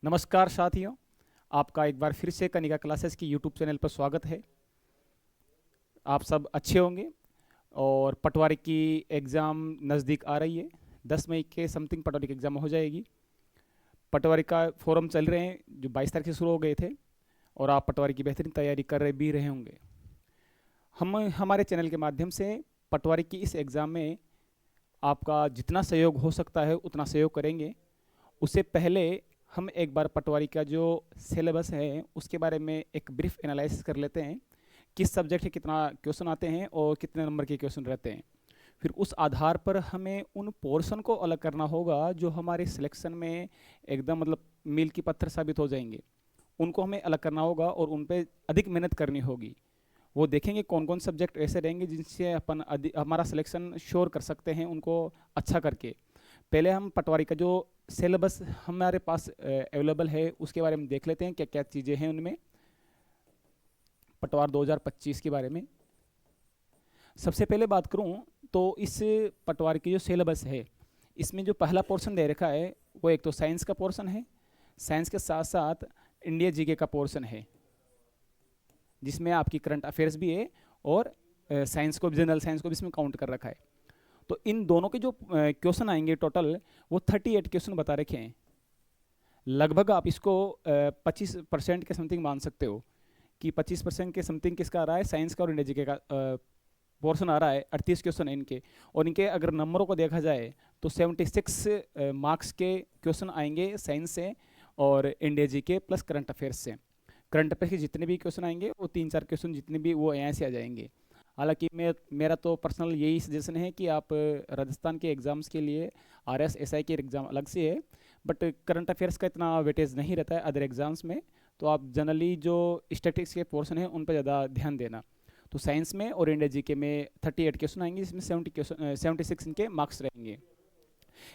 नमस्कार साथियों, आपका एक बार फिर से कनिका क्लासेस की यूट्यूब चैनल पर स्वागत है। आप सब अच्छे होंगे और पटवारी की एग्ज़ाम नज़दीक आ रही है। 10 मई के समथिंग पटवारी की एग्ज़ाम हो जाएगी। पटवारी का फोरम चल रहे हैं जो 22 तारीख से शुरू हो गए थे और आप पटवारी की बेहतरीन तैयारी कर रहे भी रहे होंगे। हम हमारे चैनल के माध्यम से पटवारी की इस एग्ज़ाम में आपका जितना सहयोग हो सकता है उतना सहयोग करेंगे। उससे पहले हम एक बार पटवारी का जो सिलेबस है उसके बारे में एक ब्रीफ एनालिसिस कर लेते हैं। किस सब्जेक्ट से कितना क्वेश्चन आते हैं और कितने नंबर के क्वेश्चन रहते हैं। फिर उस आधार पर हमें उन पोर्शन को अलग करना होगा जो हमारे सिलेक्शन में एकदम मतलब मील की पत्थर साबित हो जाएंगे। उनको हमें अलग करना होगा और उन पे अधिक मेहनत करनी होगी। वो देखेंगे कौन कौन सब्जेक्ट ऐसे रहेंगे जिनसे अपन हमारा सिलेक्शन श्योर कर सकते हैं उनको अच्छा करके। पहले हम पटवारी का जो सिलेबस हमारे पास अवेलेबल है उसके बारे में देख लेते हैं क्या क्या चीज़ें हैं उनमें। पटवार 2025 के बारे में सबसे पहले बात करूं तो इस पटवार की जो सिलेबस है इसमें जो पहला पोर्शन दे रखा है वो एक तो साइंस का पोर्शन है। साइंस के साथ साथ इंडिया जीके का पोर्शन है जिसमें आपकी करंट अफेयर्स भी है और साइंस को जनरल साइंस को भी इसमें काउंट कर रखा है। तो इन दोनों के जो क्वेश्चन आएंगे टोटल वो 38 क्वेश्चन बता रखे हैं। लगभग आप इसको 25% के समथिंग मान सकते हो कि 25% के समथिंग किसका आ रहा है, साइंस का और इंडिया जीके का पोर्शन आ रहा है। 38 क्वेश्चन है इनके और इनके अगर नंबरों को देखा जाए तो 76 मार्क्स के क्वेश्चन आएंगे साइंस से और India GK plus current affairs से। करंट अफेयर्स के जितने भी क्वेश्चन आएंगे वो 3-4 क्वेश्चन जितने भी वो यहाँ से आ जाएंगे। हालांकि मेरा तो पर्सनल यही सजेशन है कि आप राजस्थान के एग्ज़ाम्स के लिए RSSI की एग्ज़ाम अलग से है बट करंट अफेयर्स का इतना वेटेज नहीं रहता है अदर एग्ज़ाम्स में। तो आप जनरली जो स्टैटिस्टिक्स के पोर्शन है उन पर ज़्यादा ध्यान देना। तो साइंस में और इंडिया जीके में 38 क्वेश्चन आएंगे जिसमें 76 इनके मार्क्स रहेंगे।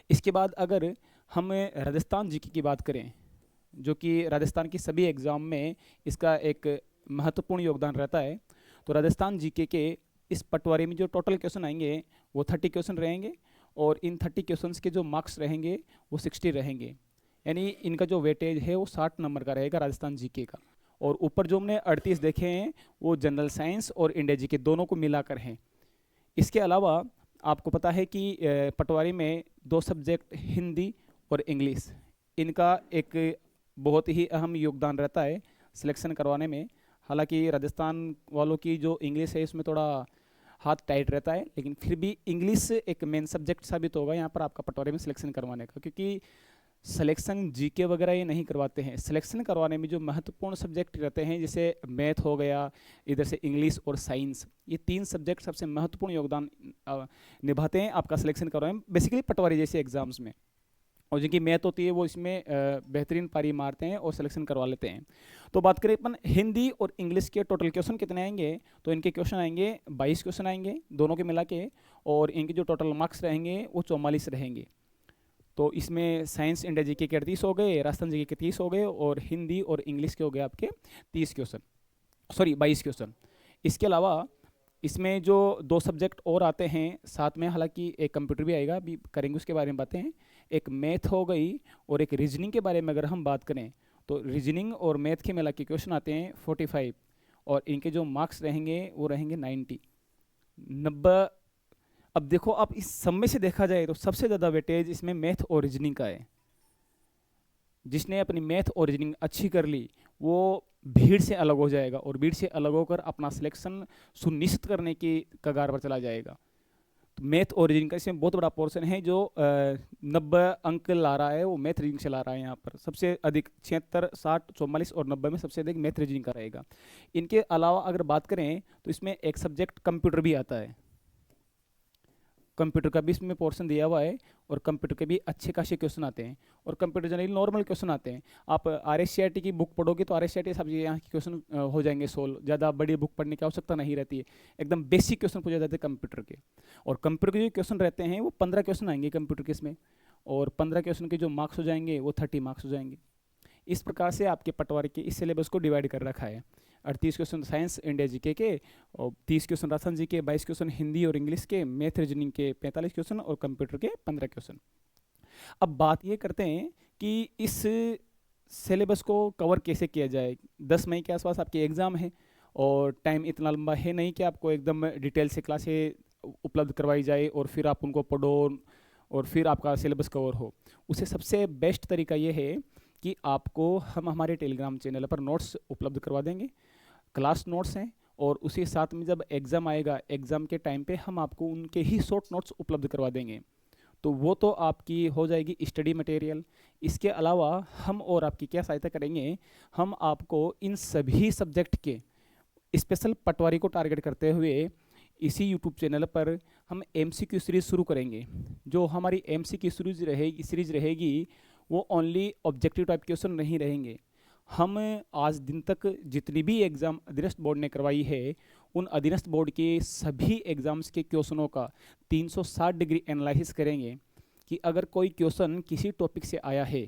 इसके बाद अगर हम राजस्थान जीके की बात करें जो कि राजस्थान की सभी एग्ज़ाम में इसका एक महत्वपूर्ण योगदान रहता है। तो राजस्थान जीके के इस पटवारी में जो टोटल क्वेश्चन आएंगे वो 30 क्वेश्चन रहेंगे और इन 30 क्वेश्चंस के जो मार्क्स रहेंगे वो 60 रहेंगे। यानी इनका जो वेटेज है वो 60 नंबर का रहेगा राजस्थान जीके का। और ऊपर जो हमने 38 देखे हैं वो जनरल साइंस और इंडिया जीके दोनों को मिलाकर हैं। इसके अलावा आपको पता है कि पटवारी में 2 सब्जेक्ट हिंदी और इंग्लिश इनका एक बहुत ही अहम योगदान रहता है सिलेक्शन करवाने में। हालांकि राजस्थान वालों की जो इंग्लिश है इसमें थोड़ा हाथ टाइट रहता है लेकिन फिर भी इंग्लिश एक मेन सब्जेक्ट साबित होगा यहाँ पर आपका पटवारी में सिलेक्शन करवाने का, क्योंकि सिलेक्शन जीके वगैरह ये नहीं करवाते हैं। सिलेक्शन करवाने में जो महत्वपूर्ण सब्जेक्ट रहते हैं जैसे मैथ हो गया, इधर से इंग्लिश और साइंस, ये 3 सब्जेक्ट सबसे महत्वपूर्ण योगदान निभाते हैं आपका सिलेक्शन करवाने में बेसिकली पटवारी जैसे एग्जाम्स में। और जिनकी मैथ होती है वो इसमें बेहतरीन पारी मारते हैं और सिलेक्शन करवा लेते हैं। तो बात करें अपन हिंदी और इंग्लिश के टोटल क्वेश्चन कितने आएंगे तो इनके क्वेश्चन आएंगे 22 क्वेश्चन आएंगे दोनों के मिला के और इनके जो टोटल मार्क्स रहेंगे वो 44 रहेंगे। तो इसमें साइंस इंडिया जीके के 38 हो गए, राजस्थान जीके के 30 हो गए और हिंदी और इंग्लिश के हो गए आपके 30 क्वेश्चन, सॉरी 22 क्वेश्चन। इसके अलावा इसमें जो 2 सब्जेक्ट और आते हैं साथ में, हालांकि एक कंप्यूटर भी आएगा, अभी करेंगे उसके बारे में बातें हैं। एक मैथ हो गई और एक रीजनिंग के बारे में अगर हम बात करें तो रीजनिंग और मैथ के मिला के क्वेश्चन आते हैं 45 और इनके जो मार्क्स रहेंगे वो रहेंगे 90। अब देखो आप इस सब में से देखा जाए तो सबसे ज़्यादा वेटेज इसमें मैथ और रीजनिंग का है। जिसने अपनी मैथ और रीजनिंग अच्छी कर ली वो भीड़ से अलग हो जाएगा और भीड़ से अलग होकर अपना सिलेक्शन सुनिश्चित करने की कगार पर चला जाएगा। तो मैथ और रीजनिंग का इसमें बहुत बड़ा पोर्शन है जो 90 अंक ला रहा है वो मैथ रीजनिंग से ला रहा है। यहाँ पर सबसे अधिक 76, 60, 44 और 90 में सबसे अधिक मैथ रीजनिंग का रहेगा। इनके अलावा अगर बात करें तो इसमें एक सब्जेक्ट कंप्यूटर भी आता है। कंप्यूटर का भी इसमें पोर्शन दिया हुआ है और कंप्यूटर के भी अच्छे खासे क्वेश्चन आते हैं और कंप्यूटर जनरली नॉर्मल क्वेश्चन आते हैं। आप RSCRT की बुक पढ़ोगे तो RSCRT सब यहाँ के क्वेश्चन हो जाएंगे सोल्व, ज़्यादा बड़ी बुक पढ़ने की आवश्यकता नहीं रहती है। एकदम बेसिक क्वेश्चन पूछे जाते हैं कंप्यूटर के। और कंप्यूटर के जो क्वेश्चन रहते हैं वो 15 क्वेश्चन आएंगे कंप्यूटर के इसमें और 15 क्वेश्चन के जो मार्क्स हो जाएंगे वो 30 मार्क्स हो जाएंगे। इस प्रकार से आपके पटवारी के इस सिलेबस को डिवाइड कर रखा है। 38 क्वेश्चन साइंस इंडिया जीके के और 30 क्वेश्चन राजस्थान जी के, 22 क्वेश्चन हिंदी और इंग्लिश के, मैथ रीजनिंग के 45 क्वेश्चन और कंप्यूटर के 15 क्वेश्चन। अब बात ये करते हैं कि इस सिलेबस को कवर कैसे किया जाए। 10 मई के आसपास आपके एग्ज़ाम है और टाइम इतना लंबा है नहीं कि आपको एकदम डिटेल से क्लासें उपलब्ध करवाई जाए और फिर आप उनको पढ़ो और फिर आपका सिलेबस कवर हो। उसे सबसे बेस्ट तरीका ये है कि आपको हम हमारे टेलीग्राम चैनल पर नोट्स उपलब्ध करवा देंगे, क्लास नोट्स हैं, और उसी साथ में जब एग्ज़ाम आएगा, एग्ज़ाम के टाइम पे हम आपको उनके ही शॉर्ट नोट्स उपलब्ध करवा देंगे। तो वो तो आपकी हो जाएगी स्टडी मटेरियल। इसके अलावा हम और आपकी क्या सहायता करेंगे, हम आपको इन सभी सब्जेक्ट के स्पेशल पटवारी को टारगेट करते हुए इसी यूट्यूब चैनल पर हम एमसीक्यू सीरीज़ शुरू करेंगे। जो हमारी एमसीक्यू सीरीज रहेगी वो ओनली ऑब्जेक्टिव टाइप क्वेश्चन नहीं रहेंगे। हम आज दिन तक जितनी भी एग्ज़ाम अधीनस्थ बोर्ड ने करवाई है, उन अधीनस्थ बोर्ड के सभी एग्ज़ाम्स के क्वेश्चनों का 360 डिग्री एनालिसिस करेंगे कि अगर कोई क्वेश्चन किसी टॉपिक से आया है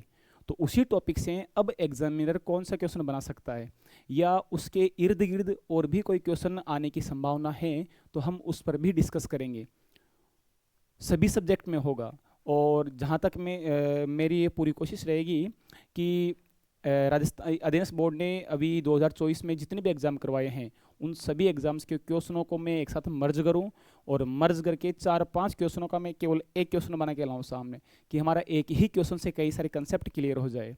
तो उसी टॉपिक से अब एग्जामिनर कौन सा क्वेश्चन बना सकता है, या उसके इर्द गिर्द और भी कोई क्वेश्चन आने की संभावना है तो हम उस पर भी डिस्कस करेंगे। सभी सब्जेक्ट में होगा। और जहाँ तक मेरी ये पूरी कोशिश रहेगी कि राजस्थान अधीनस्थ बोर्ड ने अभी 2024 में जितने भी एग्ज़ाम करवाए हैं उन सभी एग्ज़ाम्स के क्वेश्चनों को मैं एक साथ मर्ज करूं और मर्ज करके 4-5 क्वेश्चनों का मैं केवल एक क्वेश्चन बना के लाऊं सामने, कि हमारा एक ही क्वेश्चन से कई सारे कंसेप्ट क्लियर हो जाए।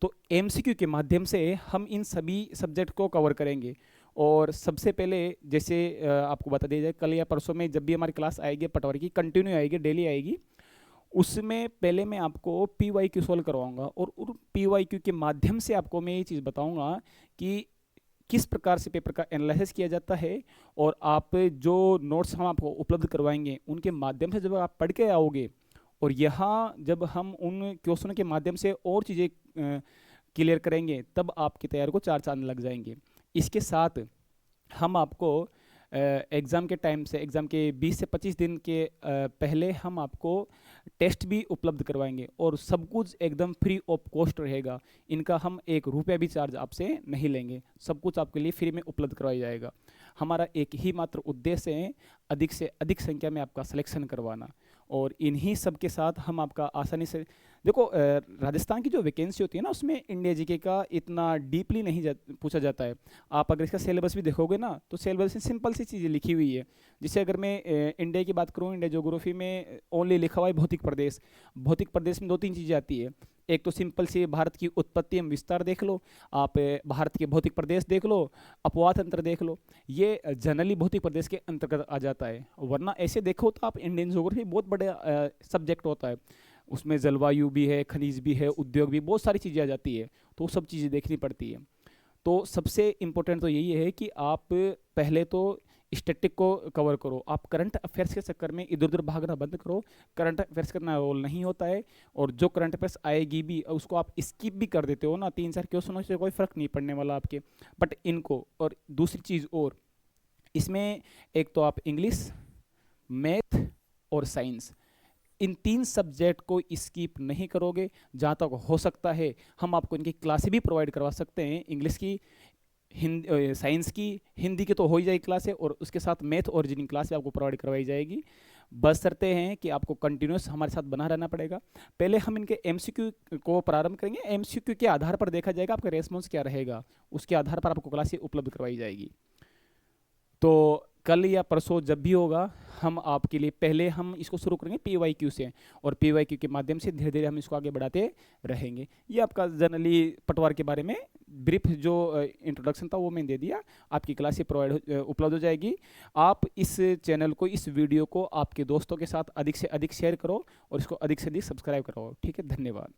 तो एमसीक्यू के माध्यम से हम इन सभी सब्जेक्ट को कवर करेंगे। और सबसे पहले जैसे आपको बता दिया जाए, कल या परसों में जब भी हमारी क्लास आएगी पटवारी की, कंटिन्यू आएगी, डेली आएगी, उसमें पहले मैं आपको PYQ सॉल्व करवाऊंगा और उन PYQ के माध्यम से आपको मैं ये चीज़ बताऊंगा कि किस प्रकार से पेपर का एनालिसिस किया जाता है। और आप जो नोट्स हम आपको उपलब्ध करवाएंगे उनके माध्यम से जब आप पढ़ के आओगे और यहाँ जब हम उन क्वेश्चनों के माध्यम से और चीज़ें क्लियर करेंगे तब आपकी तैयारी को 4 चांद लग जाएंगे। इसके साथ हम आपको एग्ज़ाम के टाइम से, एग्ज़ाम के 20 से 25 दिन के पहले हम आपको टेस्ट भी उपलब्ध करवाएंगे और सब कुछ एकदम फ्री ऑफ कॉस्ट रहेगा। इनका हम 1 रुपया भी चार्ज आपसे नहीं लेंगे, सब कुछ आपके लिए फ्री में उपलब्ध करवाया जाएगा। हमारा एक ही मात्र उद्देश्य है, अधिक से अधिक संख्या में आपका सिलेक्शन करवाना। और इन्हीं सब के साथ हम आपका आसानी से, देखो राजस्थान की जो वैकेंसी होती है ना उसमें इंडिया जीके का इतना डीपली नहीं पूछा जाता है। आप अगर इसका सिलेबस भी देखोगे ना तो सिलेबस में सिंपल सी चीज़ें लिखी हुई है। जैसे अगर मैं इंडिया की बात करूँ, इंडिया ज्योग्राफी में ओनली लिखा हुआ है भौतिक प्रदेश। भौतिक प्रदेश में 2-3 चीज़ें आती है। एक तो सिंपल सी भारत की उत्पत्ति एवं विस्तार देख लो, आप भारत के भौतिक प्रदेश देख लो, अपवाद तंत्र देख लो, ये जनरली भौतिक प्रदेश के अंतर्गत आ जाता है। वरना ऐसे देखो तो आप इंडियन ज्योग्राफी बहुत बड़ा सब्जेक्ट होता है, उसमें जलवायु भी है, खनिज भी है, उद्योग भी, बहुत सारी चीज़ें आ जाती है, तो सब चीज़ें देखनी पड़ती है। तो सबसे इम्पोर्टेंट तो यही है कि आप पहले तो स्टैटिक को कवर करो। आप करंट अफेयर्स के चक्कर में इधर उधर भागना बंद करो। करंट अफेयर्स करना रोल नहीं होता है, और जो करंट अफेयर्स आएगी भी उसको आप स्किप भी कर देते हो ना, 3-4 क्वेश्चनों से कोई फ़र्क नहीं पड़ने वाला आपके। बट इनको, और दूसरी चीज़ और, इसमें एक तो आप इंग्लिश, मैथ और साइंस, इन 3 सब्जेक्ट को स्किप नहीं करोगे। जहाँ तक हो सकता है हम आपको इनकी क्लासें भी प्रोवाइड करवा सकते हैं, इंग्लिश की, हिंदी, साइंस की, हिंदी की तो हो ही जाएगी क्लास है, और उसके साथ मैथ और रीजनिंग क्लास भी आपको प्रोवाइड करवाई जाएगी। बस करते हैं कि आपको कंटिन्यूस हमारे साथ बना रहना पड़ेगा। पहले हम इनके एमसीक्यू को प्रारंभ करेंगे, एमसीक्यू के आधार पर देखा जाएगा आपका रेस्पॉन्स क्या रहेगा, उसके आधार पर आपको क्लासें उपलब्ध करवाई जाएगी। तो कल या परसों जब भी होगा हम आपके लिए पहले हम इसको शुरू करेंगे PYQ से, और PYQ के माध्यम से धीरे धीरे हम इसको आगे बढ़ाते रहेंगे। ये आपका जनरली पटवार के बारे में ब्रीफ जो इंट्रोडक्शन था वो मैंने दे दिया। आपकी क्लासें प्रोवाइड उपलब्ध हो जाएगी। आप इस चैनल को, इस वीडियो को आपके दोस्तों के साथ अधिक से अधिक शेयर करो और इसको अधिक से अधिक सब्सक्राइब करो। ठीक है, धन्यवाद।